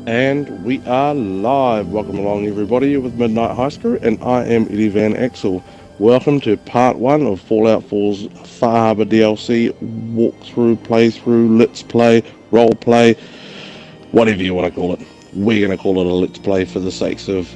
And we are live. Welcome along, everybody, with Midnight High School, and I am Eddie Van Axel. Welcome to part one of Fallout 4's Far Harbor DLC walkthrough, playthrough, let's play, role play, whatever you want to call it. We're going to call it a let's play for the sakes of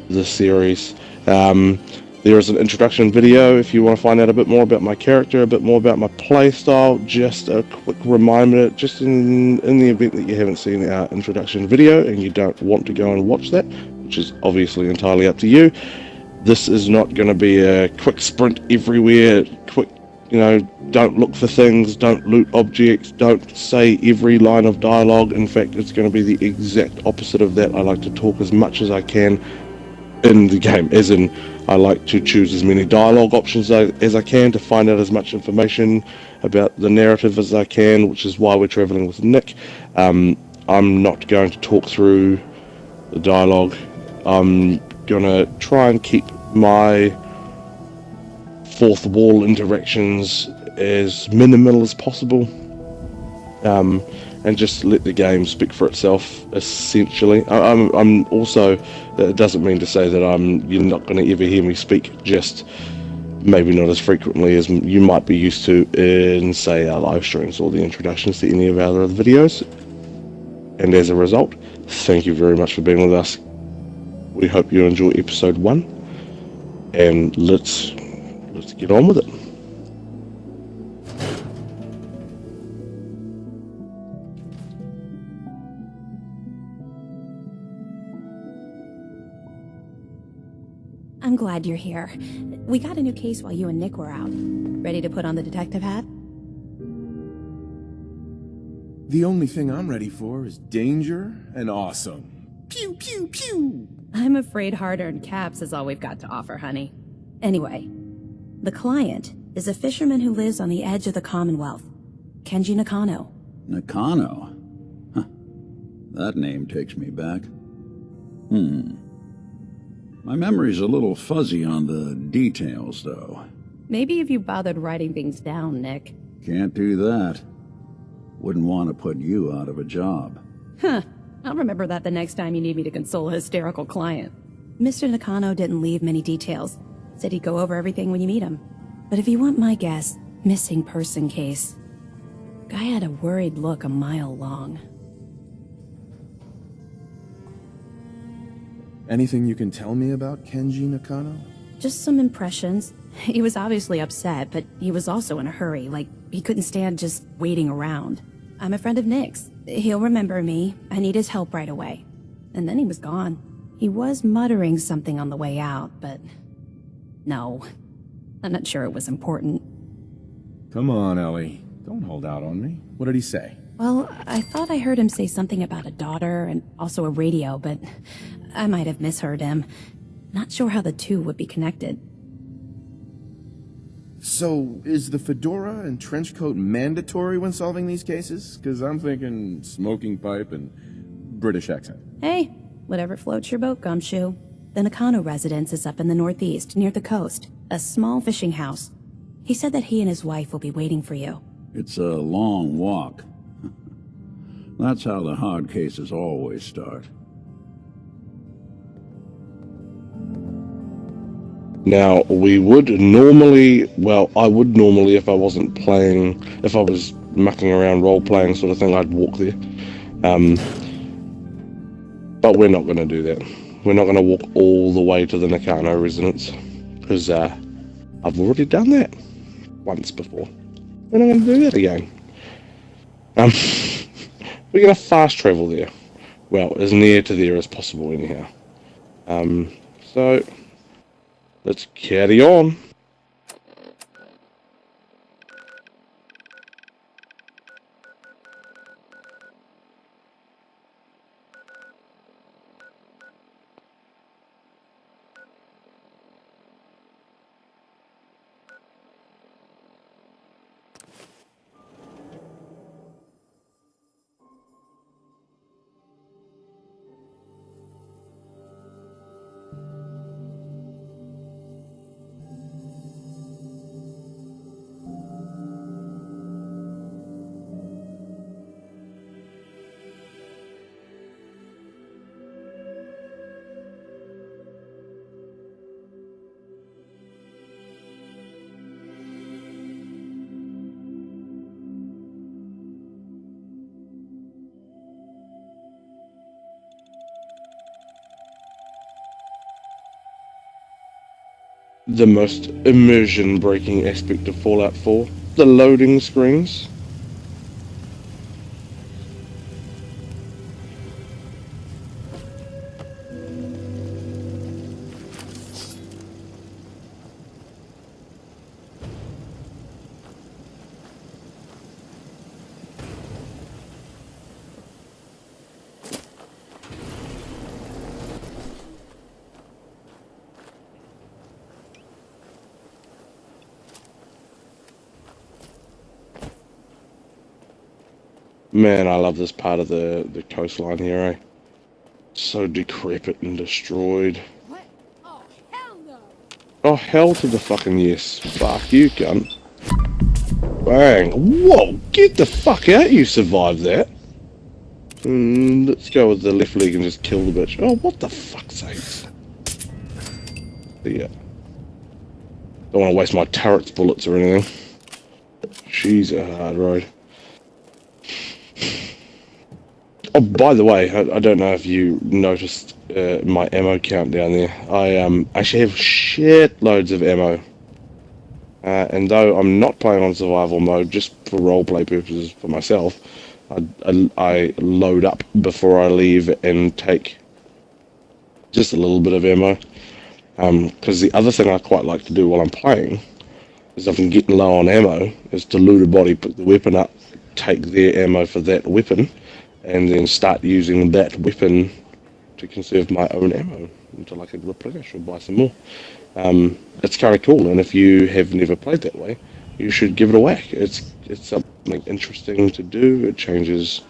this series. Um, there is an introduction video if you want to find out a bit more about my character, a bit more about my playstyle. Just a quick reminder, just in the event that you haven't seen our introduction video and you don't want to go and watch that, which is obviously entirely up to you, this is not going to be a quick sprint everywhere, quick, don't look for things, don't loot objects, don't say every line of dialogue. In fact, it's going to be the exact opposite of that. I like to talk as much as I can in the game, as in I like to choose as many dialogue options as I can to find out as much information about the narrative as I can, which is why we're traveling with Nick. I'm not going to talk through the dialogue. I'm gonna try and keep my fourth wall interactions as minimal as possible, and just let the game speak for itself. Essentially, I'm also. It doesn't mean to say that you're not going to ever hear me speak. Just maybe not as frequently as you might be used to in, say, our live streams or the introductions to any of our other videos. And as a result, thank you very much for being with us. We hope you enjoy episode 1, and let's get on with it. I'm glad you're here. We got a new case while you and Nick were out. Ready to put on the detective hat? The only thing I'm ready for is danger and awesome. Pew, pew, pew! I'm afraid hard-earned caps is all we've got to offer, honey. Anyway, the client is a fisherman who lives on the edge of the Commonwealth, Kenji Nakano. Nakano? Huh. That name takes me back. My memory's a little fuzzy on the details, though. Maybe if you bothered writing things down, Nick. Can't do that. Wouldn't want to put you out of a job. Huh. I'll remember that the next time you need me to console a hysterical client. Mr. Nakano didn't leave many details. Said he'd go over everything when you meet him. But if you want my guess, missing person case. Guy had a worried look a mile long. Anything you can tell me about Kenji Nakano? Just some impressions. He was obviously upset, but he was also in a hurry, like he couldn't stand just waiting around. I'm a friend of Nick's. He'll remember me. I need his help right away. And then he was gone. He was muttering something on the way out, but... no. I'm not sure it was important. Come on, Ellie. Don't hold out on me. What did he say? Well, I thought I heard him say something about a daughter and also a radio, but I might have misheard him. Not sure how the two would be connected. So, is the fedora and trench coat mandatory when solving these cases? Because I'm thinking smoking pipe and British accent. Hey, whatever floats your boat, Gumshoe. The Nakano residence is up in the northeast, near the coast. A small fishing house. He said that he and his wife will be waiting for you. It's a long walk. That's how the hard cases always start. Now, we would normally, well, I would normally if I wasn't playing, if I was mucking around role-playing sort of thing, I'd walk there. But we're not going to do that. We're not going to walk all the way to the Nakano residence, because I've already done that once before. We're not going to do that again. We're going to fast travel there. Well, as near to there as possible anyhow. So... let's carry on. the most immersion-breaking aspect of Fallout 4. The loading screens. Man, I love this part of the coastline here, eh? So decrepit and destroyed. What? Oh, hell no! Oh, hell to the fucking yes. Fuck you, cunt. Bang. Whoa, get the fuck out, you survived that. Let's go with the left leg and just kill the bitch. Oh, what the fuck's sakes. Yeah. Don't want to waste my turret's bullets or anything. She's a hard road. Oh, by the way, I don't know if you noticed my ammo count down there. I actually have shitloads of ammo. And though I'm not playing on survival mode, just for roleplay purposes for myself, I load up before I leave and take just a little bit of ammo. Because the other thing I quite like to do while I'm playing is if I'm getting low on ammo, is to loot a body, pick the weapon up, take their ammo for that weapon, and then start using that weapon to conserve my own ammo until I can replenish or buy some more. It's kind of cool, and if you have never played that way, you should give it a whack. It's something interesting to do. It changes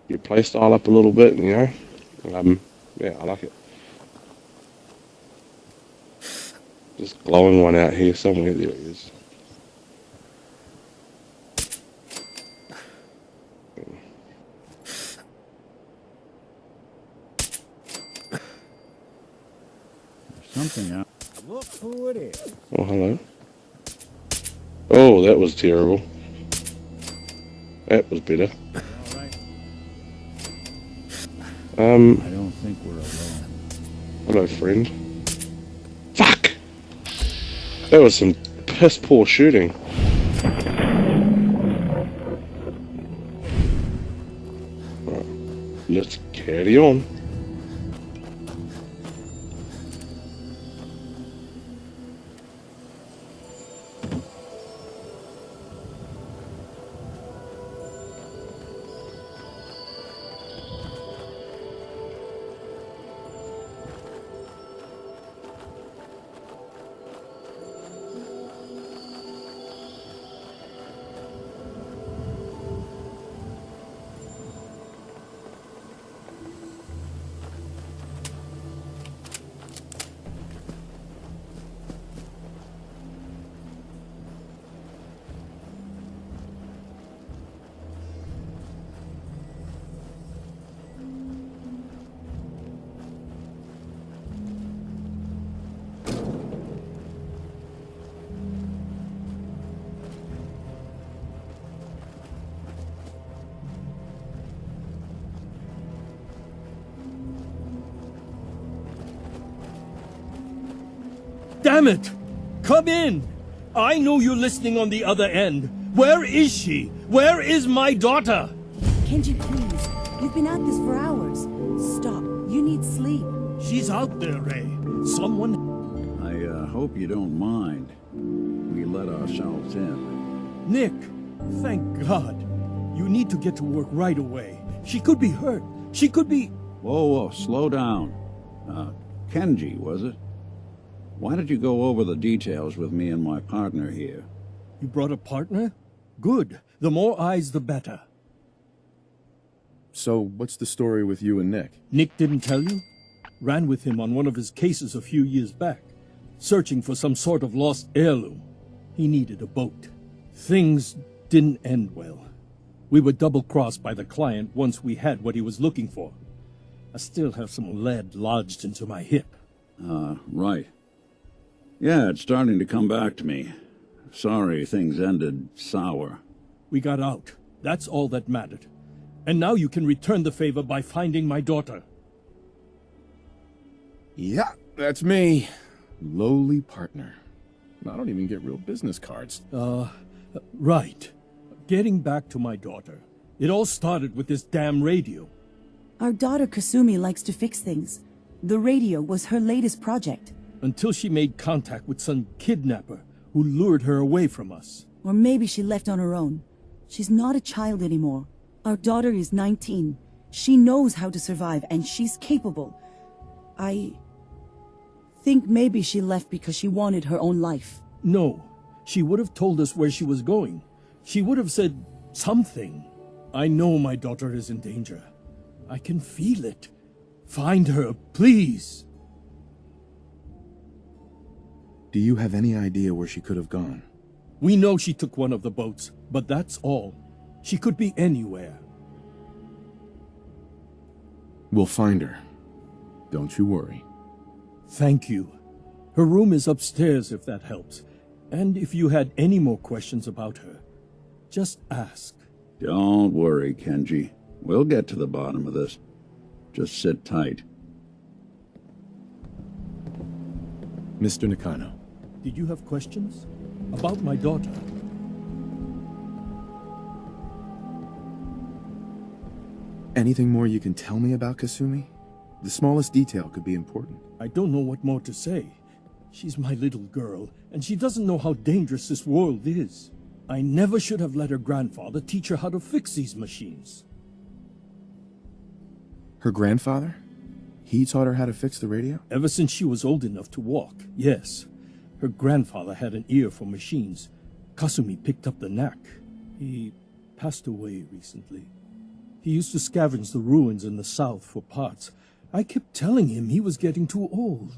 your playstyle up a little bit, you know. Yeah, I like it. Just glowing one out here somewhere. There it is. Something out. Look who it is. Oh, hello. Oh, that was terrible. That was better. All right. I don't think we're alone. Hello, friend. Fuck! That was some piss poor shooting. Right, let's carry on. Damn it! Come in! I know you're listening on the other end. Where is she? Where is my daughter? Kenji, please. You've been at this for hours. Stop. You need sleep. She's out there, Ray. Someone... I hope you don't mind. We let ourselves in. Nick, thank God. You need to get to work right away. She could be hurt. She could be... Whoa, slow down. Kenji, was it? Why did you go over the details with me and my partner here? You brought a partner? Good. The more eyes, the better. So, what's the story with you and Nick? Nick didn't tell you? Ran with him on one of his cases a few years back, searching for some sort of lost heirloom. He needed a boat. Things didn't end well. We were double-crossed by the client once we had what he was looking for. I still have some lead lodged into my hip. Right. Yeah, it's starting to come back to me. Sorry things ended sour. We got out. That's all that mattered. And now you can return the favor by finding my daughter. Yeah, that's me. Lowly partner. I don't even get real business cards. Right. Getting back to my daughter. It all started with this damn radio. Our daughter Kasumi likes to fix things. The radio was her latest project. Until she made contact with some kidnapper who lured her away from us. Or maybe she left on her own. She's not a child anymore. Our daughter is 19. She knows how to survive, and she's capable. I think maybe she left because she wanted her own life. No. She would have told us where she was going. She would have said something. I know my daughter is in danger. I can feel it. Find her, please. Do you have any idea where she could have gone? We know she took one of the boats, but that's all. She could be anywhere. We'll find her. Don't you worry. Thank you. Her room is upstairs if that helps. And if you had any more questions about her, just ask. Don't worry, Kenji. We'll get to the bottom of this. Just sit tight. Mr. Nakano. Did you have questions? About my daughter? Anything more you can tell me about Kasumi? The smallest detail could be important. I don't know what more to say. She's my little girl, and she doesn't know how dangerous this world is. I never should have let her grandfather teach her how to fix these machines. Her grandfather? He taught her how to fix the radio? Ever since she was old enough to walk, yes. Her grandfather had an ear for machines. Kasumi picked up the knack. He passed away recently. He used to scavenge the ruins in the south for parts. I kept telling him he was getting too old.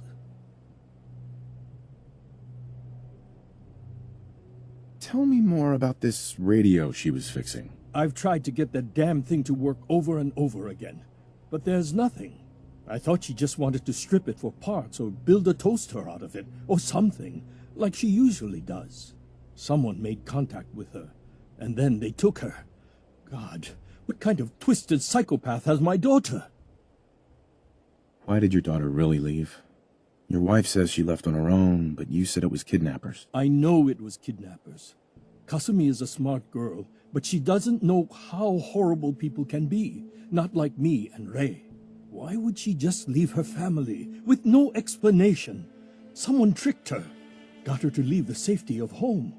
Tell me more about this radio she was fixing. I've tried to get that damn thing to work over and over again, but there's nothing. I thought she just wanted to strip it for parts or build a toaster out of it, or something, like she usually does. Someone made contact with her, and then they took her. God, what kind of twisted psychopath has my daughter? Why did your daughter really leave? Your wife says she left on her own, but you said it was kidnappers. I know it was kidnappers. Kasumi is a smart girl, but she doesn't know how horrible people can be, not like me and Ray. Why would she just leave her family, with no explanation? Someone tricked her, got her to leave the safety of home.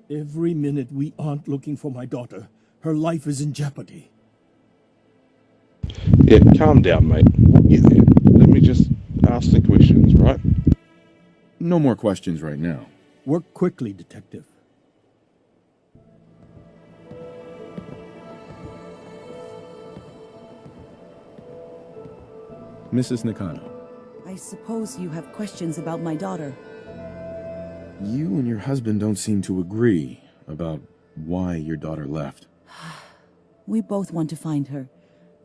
Every minute we aren't looking for my daughter, her life is in jeopardy. Yeah, calm down, mate. We'll get there. Let me just ask the questions, right? No more questions right now. Work quickly, Detective. Mrs. Nakano. I suppose you have questions about my daughter. You and your husband don't seem to agree about why your daughter left. We both want to find her.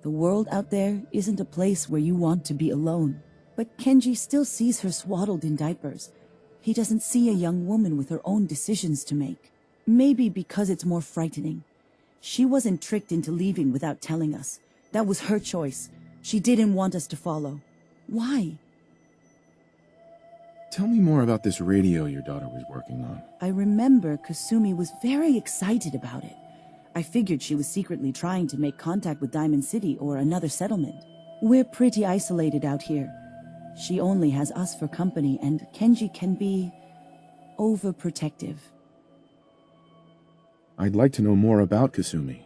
The world out there isn't a place where you want to be alone. But Kenji still sees her swaddled in diapers. He doesn't see a young woman with her own decisions to make. Maybe because it's more frightening. She wasn't tricked into leaving without telling us. That was her choice. She didn't want us to follow. Why? Tell me more about this radio your daughter was working on. I remember Kasumi was very excited about it. I figured she was secretly trying to make contact with Diamond City or another settlement. We're pretty isolated out here. She only has us for company, and Kenji can be overprotective. I'd like to know more about Kasumi.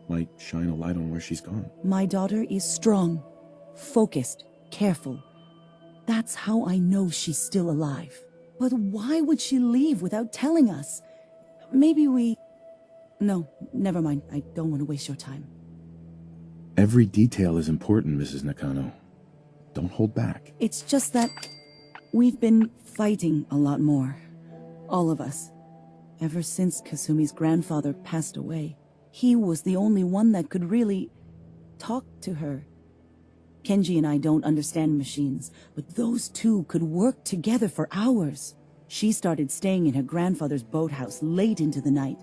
Might shine a light on where she's gone. My daughter is strong, focused, careful. That's how I know she's still alive. But why would she leave without telling us? Maybe we... No, never mind. I don't want to waste your time. Every detail is important, Mrs. Nakano. Don't hold back. It's just that we've been fighting a lot more. All of us. Ever since Kasumi's grandfather passed away. He was the only one that could really talk to her. Kenji and I don't understand machines, but those two could work together for hours. She started staying in her grandfather's boathouse late into the night.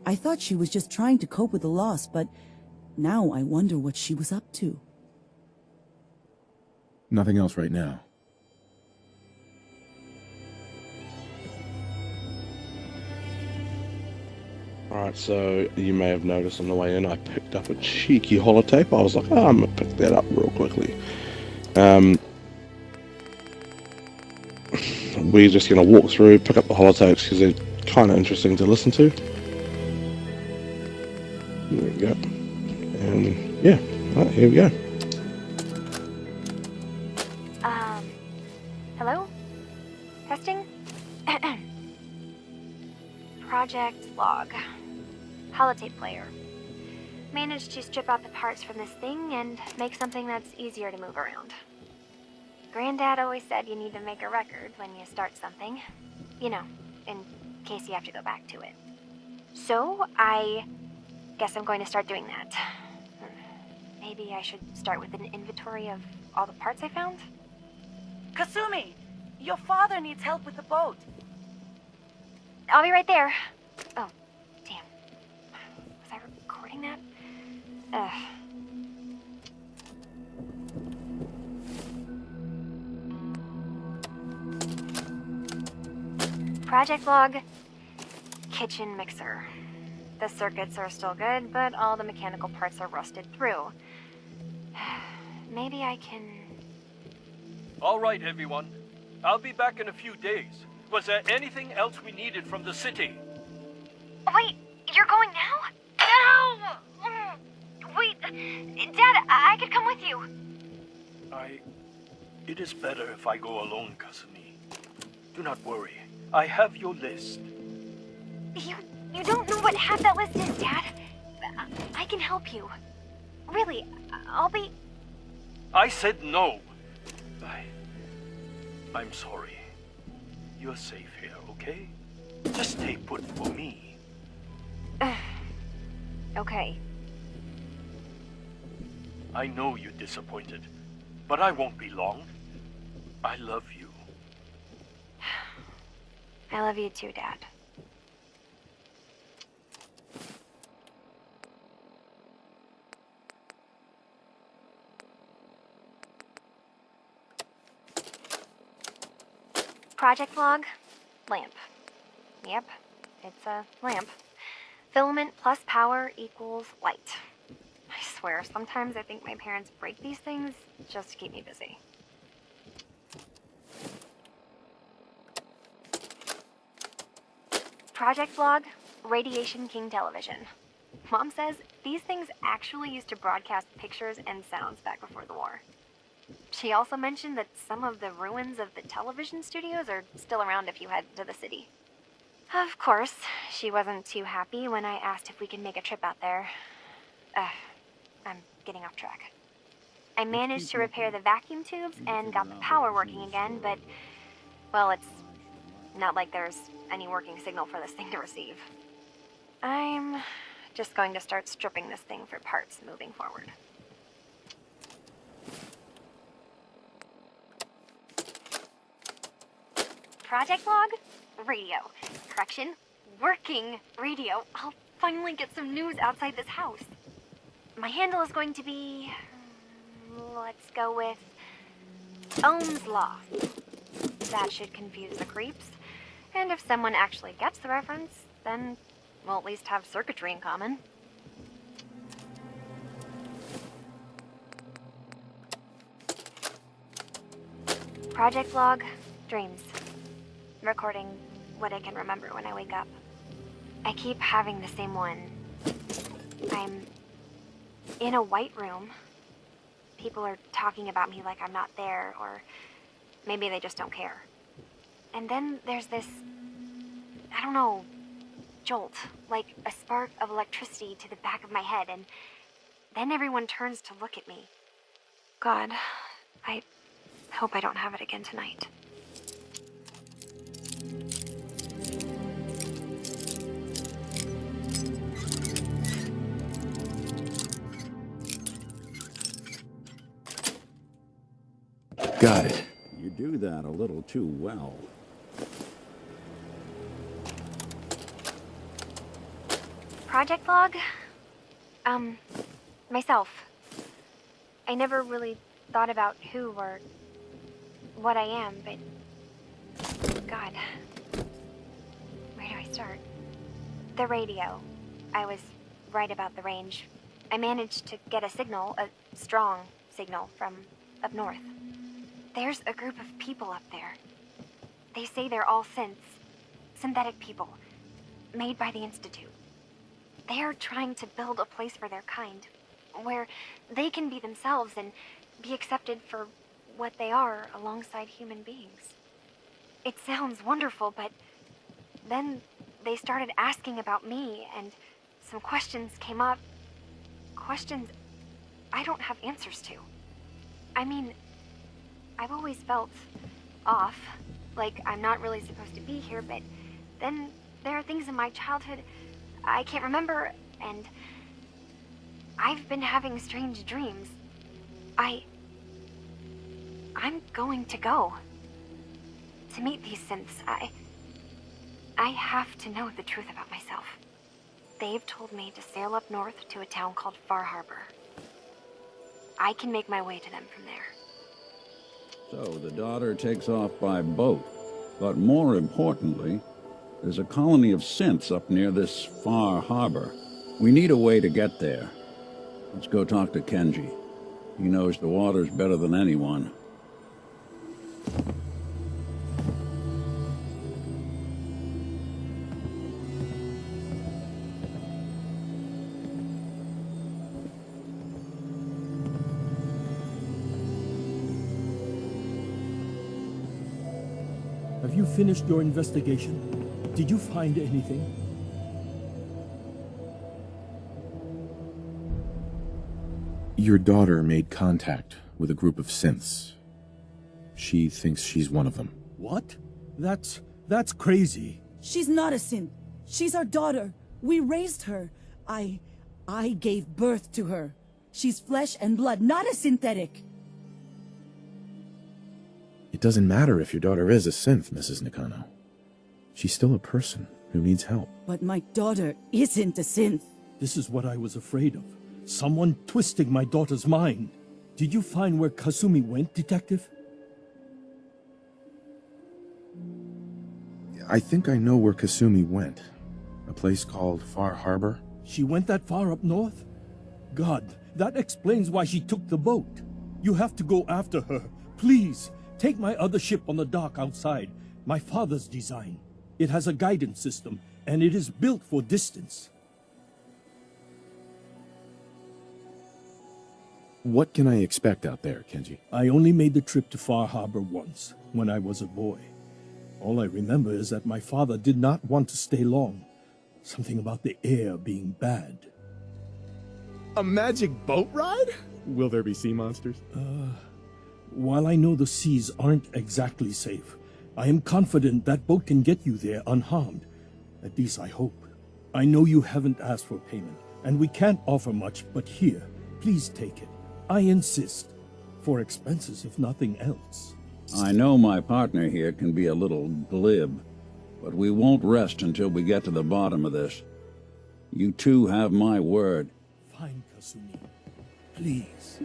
I thought she was just trying to cope with the loss, but now I wonder what she was up to. Nothing else right now. Alright, so you may have noticed on the way in I picked up a cheeky holotape. I was like, oh, I'm going to pick that up real quickly. We're just going to walk through, pick up the holotapes because they're kind of interesting to listen to. There we go. And yeah, alright, here we go. Hello? Testing? Project log. Holotape player. Managed to strip out the parts from this thing and make something that's easier to move around. Granddad always said you need to make a record when you start something. You know, in case you have to go back to it. So, I guess I'm going to start doing that. Maybe I should start with an inventory of all the parts I found? Kasumi! Your father needs help with the boat. I'll be right there. Oh, damn. Was I recording that? Ugh. Project log. Kitchen mixer. The circuits are still good, but all the mechanical parts are rusted through. Maybe I can... All right, everyone. I'll be back in a few days. Was there anything else we needed from the city? Wait, you're going now? No! Wait, Dad, I could come with you. It is better if I go alone, Kasumi. Do not worry. I have your list. You don't know what half that list is, Dad. I can help you. Really, I'll be... I said no. I'm sorry. You're safe here, okay? Just stay put for me. Okay. I know you're disappointed, but I won't be long. I love you. I love you too, Dad. Project log, lamp. Yep, it's a lamp. Filament plus power equals light. I swear, sometimes I think my parents break these things just to keep me busy. Project log, Radiation King television. Mom says these things actually used to broadcast pictures and sounds back before the war. She also mentioned that some of the ruins of the television studios are still around if you head to the city. Of course, she wasn't too happy when I asked if we could make a trip out there. I'm getting off track. I managed to repair the vacuum tubes and got the power working again, but, well, it's not like there's any working signal for this thing to receive. I'm just going to start stripping this thing for parts moving forward. Project log, radio. Correction, working radio. I'll finally get some news outside this house. My handle is going to be... let's go with... Ohm's Law. That should confuse the creeps. And if someone actually gets the reference, then we'll at least have circuitry in common. Project log, dreams. Recording what I can remember when I wake up. I keep having the same one. I'm in a white room. People are talking about me like I'm not there, or maybe they just don't care. And then there's this, I don't know, jolt, like a spark of electricity to the back of my head, and then everyone turns to look at me. God, I hope I don't have it again tonight. Got it. You do that a little too well. Project log? Myself. I never really thought about who or what I am, but... God. Where do I start? The radio. I was right about the range. I managed to get a signal, a strong signal, from up north. There's a group of people up there. They say they're all synthetic people, made by the Institute. They're trying to build a place for their kind, where they can be themselves and be accepted for what they are alongside human beings. It sounds wonderful, but then they started asking about me, and some questions came up. Questions I don't have answers to. I mean, I've always felt off, like I'm not really supposed to be here, but then there are things in my childhood I can't remember, and I've been having strange dreams. I'm going to go to meet these synths. I have to know the truth about myself. They've told me to sail up north to a town called Far Harbor. I can make my way to them from there. So the daughter takes off by boat. But more importantly, there's a colony of synths up near this Far Harbor. We need a way to get there. Let's go talk to Kenji. He knows the waters better than anyone. Have you finished your investigation? Did you find anything? Your daughter made contact with a group of synths. She thinks she's one of them. What? That's crazy. She's not a synth. She's our daughter. We raised her. I gave birth to her. She's flesh and blood, not a synthetic. It doesn't matter if your daughter is a synth, Mrs. Nakano. She's still a person who needs help. But my daughter isn't a synth. This is what I was afraid of. Someone twisting my daughter's mind. Did you find where Kasumi went, Detective? I think I know where Kasumi went. A place called Far Harbor. She went that far up north? God, that explains why she took the boat. You have to go after her. Please, take my other ship on the dock outside. My father's design. It has a guidance system, and it is built for distance. What can I expect out there, Kenji? I only made the trip to Far Harbor once, when I was a boy. All I remember is that my father did not want to stay long. Something about the air being bad. A magic boat ride? Will there be sea monsters? While I know the seas aren't exactly safe, I am confident that boat can get you there unharmed. At least I hope. I know you haven't asked for payment, and we can't offer much, but here, please take it. I insist. For expenses, if nothing else. I know my partner here can be a little glib, but we won't rest until we get to the bottom of this. You two have my word. Fine, Kasumi. Please.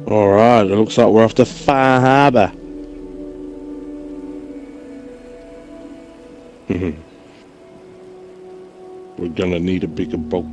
Alright, it looks like we're off to Far Harbor. We're gonna need a bigger boat.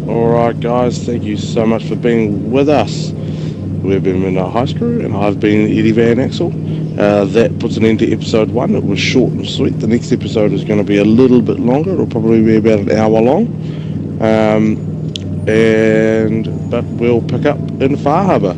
Alright guys, thank you so much for being with us. We've been Midnight High School and I've been Eddie Van Axel. That puts an end to episode 1. It was short and sweet. The next episode is going to be a little bit longer. It'll probably be about an hour long. But we'll pick up in Far Harbor.